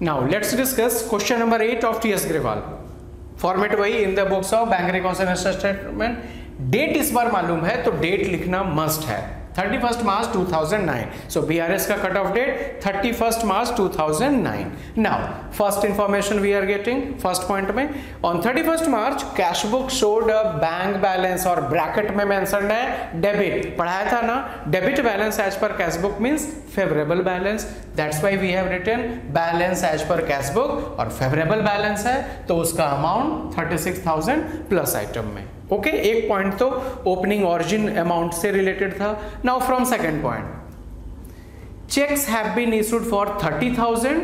Now let's discuss question number 8 of TS Grewal. Format वही in the books of bank reconciliation statement. Date इस बार मालूम है तो डेट लिखना मस्ट है 31 मार्च 2009। सो बीआरएस का cut off date 31 March 2009। Now first information we are getting first point में, on 31 March cash book showed a bank balance, और ब्रैकेट में मेंशन है डेबिट, पढ़ाया था ना, debit balance as per cash book means favourable balance, that's why we have written balance as per cash book, और favourable balance है तो उसका अमाउंट 36,000 प्लस आइटम में। ओके, एक पॉइंट तो ओपनिंग ऑरिजिन अमाउंट से रिलेटेड था। Now from second point, cheques have been issued for 30,000,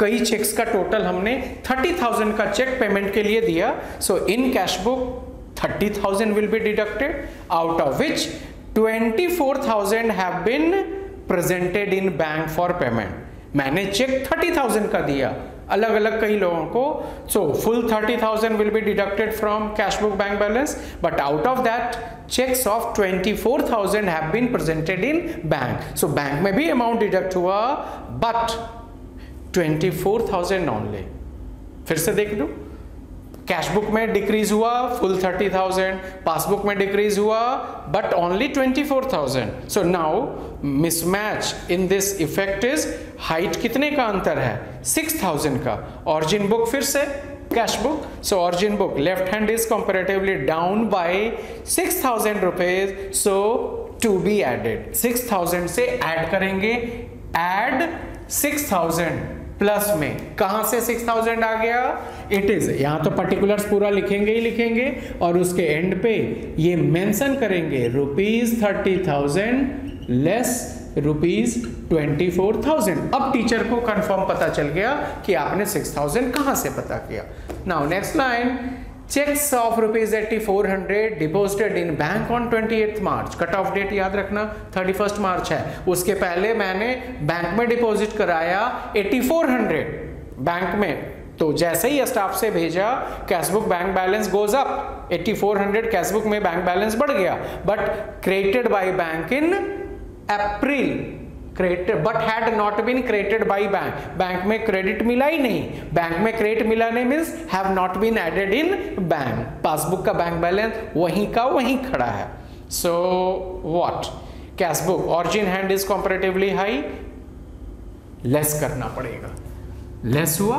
कई चेक्स का टोटल हमने 30,000 का चेक पेमेंट के लिए दिया। So in cash book 30,000 will be deducted, out of which 24,000 have been presented in bank for payment. मैंने cheque 30,000 का दिया अलग अलग कई लोगों को, so full 30,000 will be deducted from cash book bank balance, but out of that cheques of 24,000 have been presented in bank. So bank में भी अमाउंट डिडक्ट हुआ बट 24,000 ओनली। फिर से देख लो, कैश बुक में डिक्रीज हुआ फुल 30,000, पासबुक में decrease हुआ but only 24,000। So now mismatch in this effect is, height कितने का अंतर है 6,000 का। ऑरिजिन बुक फिर से cash book, so origin book left hand is comparatively down by 6,000 rupees, so to be added 6,000 से ऐड करेंगे, ऐड 6,000 प्लस में कहां से 6,000 आ गया, इट इज, यहां तो पर्टिकुलर्स पूरा लिखेंगे ही लिखेंगे और उसके एंड पे ये मेंशन करेंगे ₹30,000 लेस ₹24,000। अब टीचर को कंफर्म पता चल गया कि आपने 6,000 कहां से पता किया। Now next line, cheques of ₹8,400 deposited in bank on 28 March. Cut off date याद रखना 31 मार्च है, उसके पहले मैंने बैंक में डिपॉजिट कराया 8,400 बैंक में, तो जैसे ही स्टाफ से भेजा cash book bank balance goes up, 8,400 cash book में बैंक बैलेंस बढ़ गया, but created by bank in April, credit but had not been credited by bank, bank में क्रेडिट मिला ही नहीं, बैंक में क्रेडिट मिला नहीं means have not been added in bank, passbook का बैंक बैलेंस वहीं का वहीं खड़ा है। So what, cash book origin hand is comparatively high, less करना पड़ेगा, लेस हुआ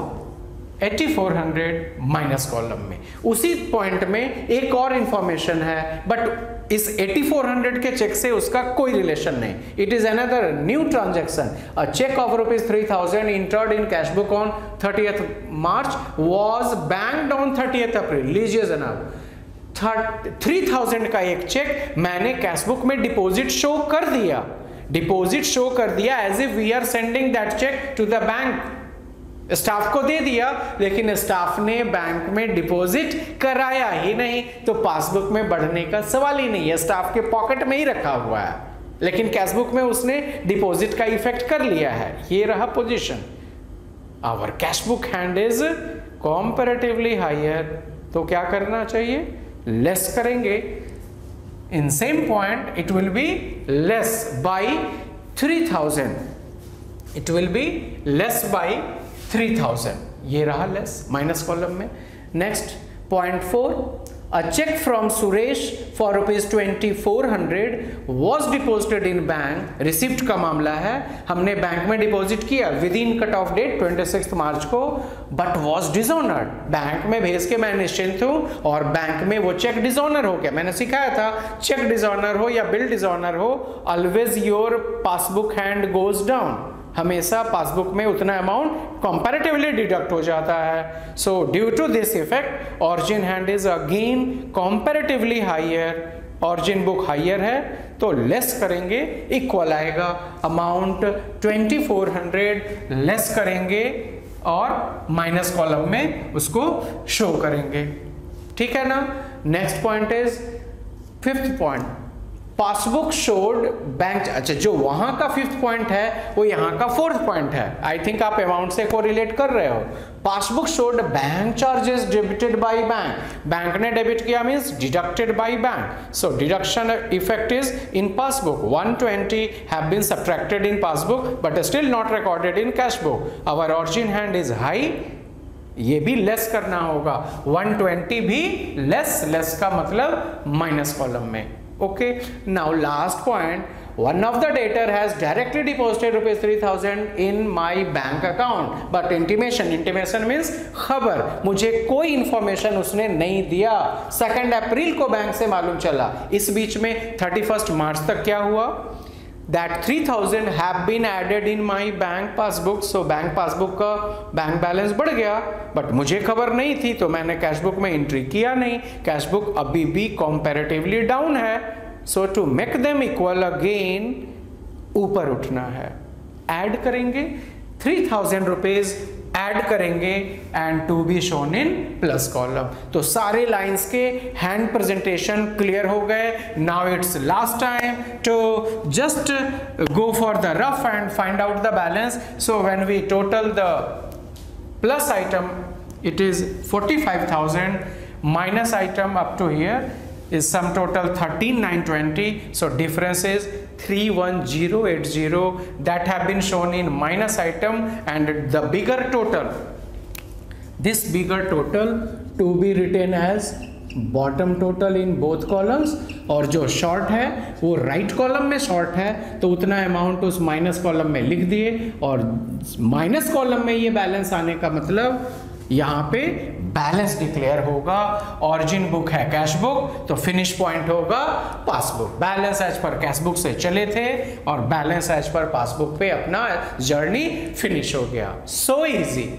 8,400 माइनस कॉलम में। उसी पॉइंट में एक और इंफॉर्मेशन है बट इस 8,400 के चेक से उसका कोई रिलेशन नहीं, it is another new transaction. A cheque of ₹3,000 entered in cash book on 30th March was banked on 30th April. लीजिए जनाब, 3,000 का एक चेक मैंने कैश बुक में डिपॉजिट शो कर दिया, डिपॉजिट शो कर दिया as if we are sending that cheque to the bank, staff को दे दिया, लेकिन स्टाफ ने बैंक में डिपॉजिट कराया ही नहीं, तो पासबुक में बढ़ने का सवाल ही नहीं है, स्टाफ के पॉकेट में ही रखा हुआ है, लेकिन कैश बुक में उसने डिपॉजिट का इफेक्ट कर लिया है। ये रहा position, our cash book hand is comparatively higher, तो क्या करना चाहिए, लेस करेंगे। In same point it will be less by 3,000, it will be less by 3,000, ये रहा लेस माइनस कॉलम में। Next point 4, a cheque from Suresh for ₹2,400 was deposited in bank. Receipt का मामला है, हमने बैंक में डिपॉजिट किया within cut off date 26 March को, बट वॉज डिसऑनर्ड, बैंक में भेज के मैं निश्चिंत हूं और बैंक में वो चेक डिसऑनर हो गया। मैंने सिखाया था चेक डिसऑनर हो या बिल डिसऑनर हो, always your passbook hand goes down, हमेशा पासबुक में उतना अमाउंट कंपैरेटिवली डिडक्ट हो जाता है। So due to this effect origin hand is again comparatively higher, origin book higher है तो लेस करेंगे, इक्वल आएगा, अमाउंट 2,400 लेस करेंगे और माइनस कॉलम में उसको शो करेंगे, ठीक है ना। Next point is fifth point, passbook showed bank, अच्छा जो वहां का 5th पॉइंट है वो यहाँ का 4th पॉइंट है। आई थिंक आप अमाउंट से कोरिलेट कर रहे हो। Passbook showed bank charges debited by bank, bank ने डेबिट किया means deducted by bank, so deduction effect is in passbook 120 have been subtracted in passbook but still not recorded in cash book, our origin hand is high, ये भी less करना होगा, 120 भी less का मतलब minus column में। Okay, now last point, one of the debtor has directly deposited rupees 3000 in my bank account but intimation means खबर, मुझे कोई इंफॉर्मेशन उसने नहीं दिया, 2 अप्रैल को बैंक से मालूम चला। इस बीच में 31 मार्च तक क्या हुआ, that 3000 have been added in my bank passbook, so bank passbook का बैंक बैलेंस बढ़ गया, बट मुझे खबर नहीं थी तो मैंने कैश बुक में एंट्री किया नहीं, कैश बुक अभी भी कंपैरेटिवली डाउन है, so to make them equal again ऊपर उठना है, ऐड करेंगे 3000 रुपीज ऐड करेंगे and to be shown in plus column. तो सारे लाइंस के हैंड प्रेजेंटेशन क्लियर हो गए। Now it's last time to just go for the rough and find out the balance. So when we total the plus item it is 45,000, minus item up to here is sum total 13,920, so difference is 31080 that have been shown in minus item, and the bigger total, this bigger total to be written as bottom total in both columns, और जो short है वो right column में short है तो उतना amount उस minus column में लिख दिए, और माइनस कॉलम में ये बैलेंस आने का मतलब यहाँ पे बैलेंस डिक्लेयर होगा। ऑरिजिन बुक है कैश बुक तो फिनिश पॉइंट होगा passbook, balance as per cash book से चले थे और बैलेंस एज पर पासबुक पे अपना जर्नी फिनिश हो गया। So easy.